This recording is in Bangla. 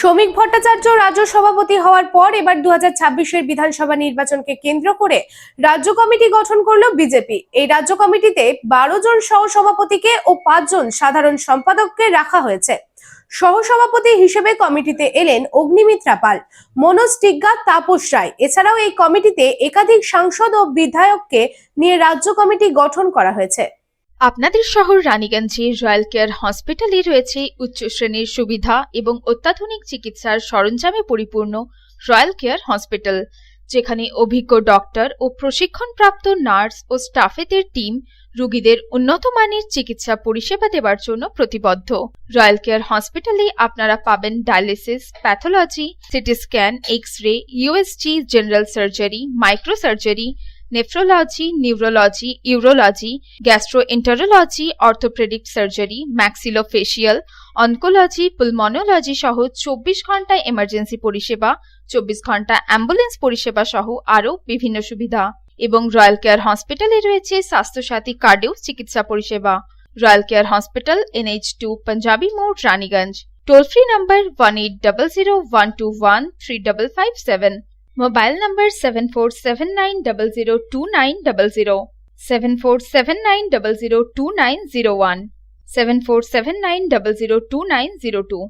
শ্রমিক ভট্টাচার্য রাজ্য সভাপতি হওয়ার পর এবার 2026-এর বিধানসভা নির্বাচনকে কেন্দ্র করে রাজ্য কমিটি গঠন করল বিজেপি। এই রাজ্য কমিটিতে 12 জন সহসভাপতিকে ও 5 জন সাধারণ সম্পাদককে রাখা হয়েছে। সহসভাপতি হিসেবে কমিটিতে এলেন অগ্নিমিত্রা পাল, মনোজ টিগ্গা, তাপস রায়। এছাড়াও এই কমিটিতে একাধিক সাংসদ ও বিধায়ককে নিয়ে রাজ্য কমিটি গঠন করা হয়েছে। আপনাদের শহর রানীগঞ্জে রয়্যাল কেয়ার হসপিটালে রয়েছে উচ্চ শ্রেণীর সুবিধা এবং অত্যাধুনিক চিকিৎসার সরঞ্জামে পরিপূর্ণ রয়্যাল কেয়ার হসপিটাল, যেখানে অভিজ্ঞ ডক্টর ও প্রশিক্ষণপ্রাপ্ত নার্স ও স্টাফেদের টিম রোগীদের উন্নত মানের চিকিৎসা পরিষেবা দেওয়ার জন্য প্রতিবদ্ধ। রয়্যাল কেয়ার হসপিটালে আপনারা পাবেন dialysis, pathology, CT scan, X-ray, USG, general surgery, microsurgery, nephrology, neurology, urology, gastroenterology, orthopaedic surgery, maxillofacial, oncology, pulmonology সহ 24 ঘন্টা এমার্জেন্সি পরিষেবা, 24 ঘন্টা অ্যাম্বুলেন্স পরিষেবা সহ আরও বিভিন্ন সুবিধা। এবং রয়্যাল কেয়ার হসপিটালে রয়েছে স্বাস্থ্যসাথী কার্ডেও চিকিৎসা পরিষেবা। Royal care hospital, NH2, panjabi মোড়, Raniganj. Toll free number 180012135557। Mobile number 7479002900, 7479002901, 7479002902।